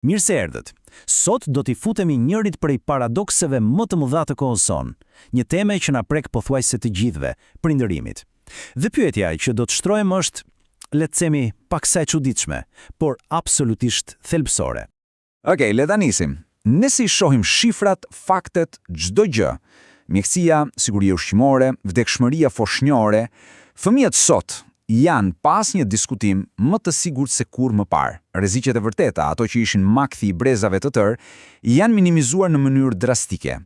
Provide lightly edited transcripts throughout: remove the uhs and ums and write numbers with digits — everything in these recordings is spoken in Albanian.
Mirë se erdhët. Sot do t'i futemi njërit prej paradokseve më të mëdha të kohës sonë, një temë që na prek pothuajse të gjithëve, prindërimit. Dhe pyetja që do të shtrojmë është, le të themi, paksa e çuditshme, por absolutisht thelbësore. Okej, le ta nisim. Ne si shohim shifrat, faktet, çdo gjë. Mjekësia, siguria ushqimore, vdekshmëria foshnjore, fëmijët sot janë pas një diskutim më të sigurt se kur më parë. Rreziqet e vërteta, ato që ishin makthi i brezave të tërë, janë minimizuar në mënyrë drastike.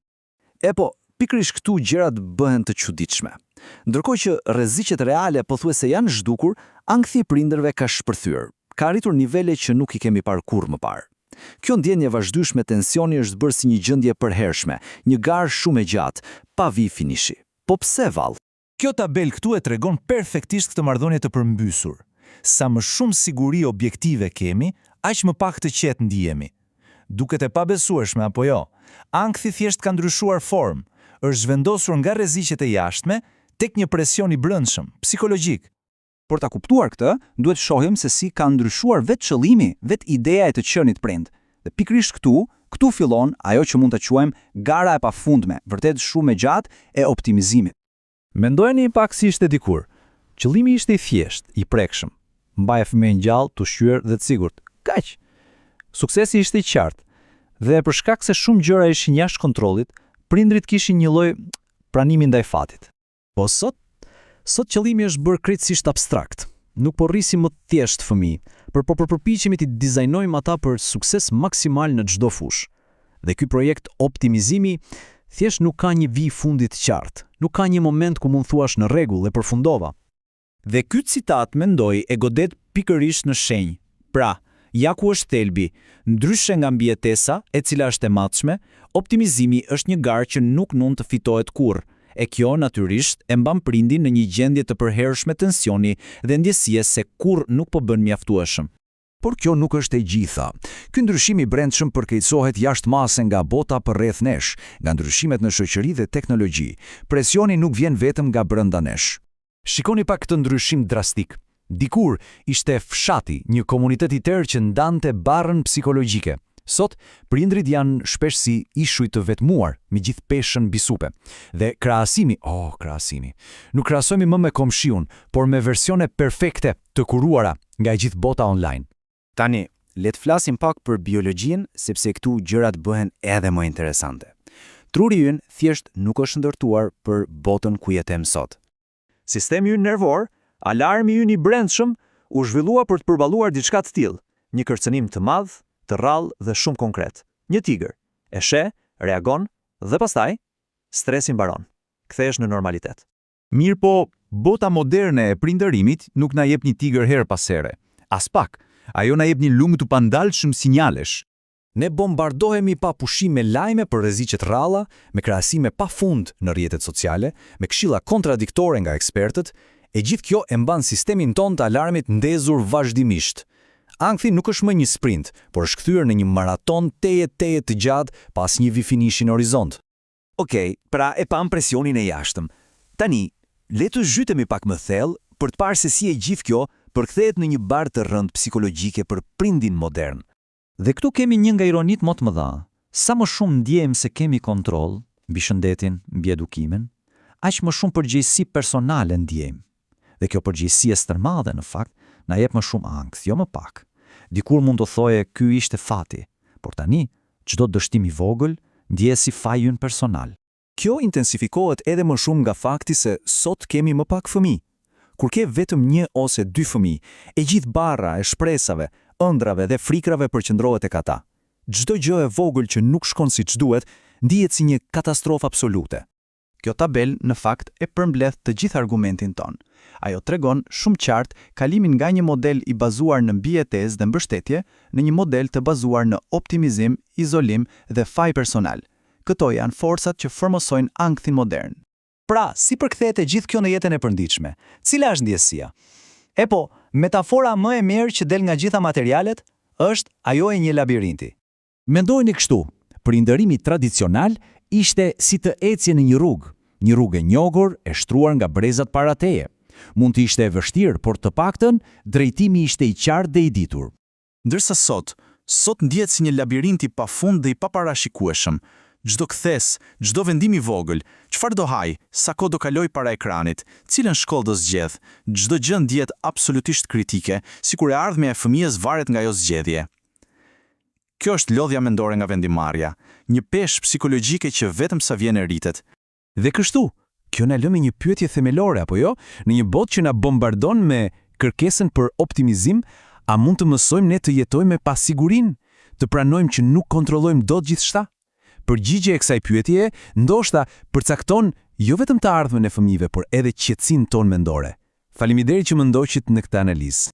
Po, pikërisht këtu gjërat bëhen të çuditshme. Ndërkohë që rreziqet reale pothuajse janë zhdukur, ankthi i prindërve ka shpërthyer. Ka arritur nivele që nuk i kemi parë kurrë më parë. Kjo ndjenje vazhdyeshme tensioni është bërë si një gjendje e përhershme, një garë shumë e gjatë, pa vijë finishi. Po pse vallë? Kjo tabel këtu e tregon perfektisht këtë marrëdhënie të përmbysur. Sa më shumë siguri objektive kemi, aq më pak të qetë ndihemi. Duket e pabesueshme apo jo? Ankthi thjesht ka ndryshuar formë, është zhvendosur nga rreziqet e jashtme tek një presion i brendshëm, psikologjik. Por ta kuptuar këtë, duhet shohim se si ka ndryshuar vetë qëllimi, vetë ideja e të qenit prind. Dhe pikërisht këtu fillon ajo që mund ta quajmë gara e pafundme, vërtet shumë e gjatë e optimizimit. Mendojeni pak si ishte dikur. Qëllimi ishte i thjeshtë, i prekshëm. Mbaje fëmijën gjallë, të ushqyer dhe të sigurt. Kaq. Suksesi ishte i qartë. Dhe për shkak se shumë gjëra ishin jashtë kontrollit, prindrit kishin një lloj pranimi ndaj fatit. Po sot qëllimi është bërë krejtësisht abstrakt. Nuk po rrisim më thjesht fëmijë, por përpiqemi të dizajnojmë ata për sukses maksimal në çdo fushë. Dhe ky projekt optimizimi thjesht nuk ka një vijë fundi të qartë. Nuk ka një moment ku mund thuash në rregull e përfundova. Dhe ky citat mendoj e godet pikërisht në shenjë. Pra, ja ku është thelbi, ndryshe nga mbijetesa, e cila është e matshme, optimizimi është një garë që nuk mund të fitohet kurrë. E kjo natyrisht e mban prindin në një gjendje të përhershme tensioni dhe ndjesie se kurrë nuk po bën mjaftueshëm. Por kjo nuk është e gjitha. Ky ndryshim i brendshëm përkeqësohet jashtëmase nga bota përreth nesh, nga ndryshimet në shoqëri dhe teknologji. Presioni nuk vjen vetëm nga brenda nesh. Shikoni pak këtë ndryshim drastik. Dikur ishte fshati, një komunitet i tërë që ndante barrën psikologjike. Sot, prindrit janë shpesh si ishuj të vetmuar, me gjithë peshën mbi supe. Dhe krahasimi. Nuk krahasojmë më me komshiun, por me versione perfekte të kuruara nga e gjithë bota online. Tani, le të flasim pak për biologjinë, sepse këtu gjërat bëhen edhe më interesante. Truri ynë thjesht nuk është ndërtuar për botën ku jetojmë sot. Sistemi ynë nervor, alarmi ynë i brendshëm, u zhvillua për të përballuar diçka të tillë, një kërcënim të madh, të rrallë dhe shumë konkret. Një tigër e sheh, reagon dhe pastaj stresi mbaron. Kthehesh në normalitet. Mirë po, bota moderne e prindërimit nuk na jep një tigër her pas here. As pak. Ajo na jep një lumë të pandalshëm sinjalesh. Ne bombardohemi pa pushim me lajme për rreziqet rralla, me krahasime pafund në rrjetet sociale, me këshilla kontradiktore nga ekspertët, e gjithë kjo e mban sistemin ton të alarmit ndezur vazhdimisht. Ankthi nuk është më një sprint, por është kthyer në një maraton teje të gjatë pas një vijë finishi në horizont. Okej, pra e pam presionin e jashtëm. Tani, le të zhytemi pak më thellë për të parë se si e gjithë kjo përkthehet në një barë të rëndë psikologjike për prindin modern. Dhe këtu kemi një nga ironit më të mëdha. Sa më shumë ndjejmë se kemi kontroll mbi shëndetin, mbi edukimin, aq më shumë përgjegjësi personale ndjejmë. Dhe kjo përgjegjësi e stërmadhe në fakt na jep më shumë ankth, jo më pak. Dikur mund të thoje ky ishte fati, por tani çdo dështim i vogël ndjehet si faj ynë personal. Kjo intensifikohet edhe më shumë nga fakti se sot kemi më pak fëmijë. Kur ke vetëm një ose dy fëmijë, e gjithë barra e shpresave, ëndrave dhe frikrave përqendrohet tek ata. Çdo gjë e vogël që nuk shkon siç duhet, ndihet si një katastrofë absolute. Kjo tabel në fakt e përmbledh të gjithë argumentin ton. Ajo tregon shumë qartë kalimin nga një model i bazuar në mbijetesë dhe mbështetje në një model të bazuar në optimizim, izolim dhe faj personal. Këto janë forcat që formosojnë ankthin modern. Pra, si përkthehet e gjithë kjo në jetën e përditshme? Cila është ndjesia? Metafora më e mirë që del nga gjitha materialet është ajo e një labirinti. Mendojeni kështu, prindërimi tradicional ishte si të ecje në një rrugë e njohur e shtruar nga brezat para teje. Mund të ishte e vështirë, por të paktën drejtimi ishte i qartë dhe i ditur. Ndërsa sot, Sot ndjet si një labirint i pafund dhe i paparashikueshëm. Çdo kthes, çdo vendim i vogël, çfarë do haj, sa kohë do kaloj para ekranit, cilën shkollë do zgjedh, çdo gjë ndjet absolutisht kritike, sikur e ardhmja e fëmijës varet nga ajo zgjedhje. Kjo është lodhja mendore nga vendimarrja, një peshë psikologjike që vetëm sa vjen e rritet. Dhe kështu, kjo na lë me një pyetje themelore apo jo? Në një botë që na bombardon me kërkesën për optimizim, a mund të mësojmë ne të jetojmë me pasigurinë, të pranojmë që nuk kontrollojmë dot gjithçka? Përgjigje e kësaj pyetje ndoshta përcakton jo vetëm të ardhmen e fëmijëve, por edhe qetësinë tonë mendore. Faleminderit që më ndoqit në këtë analizë.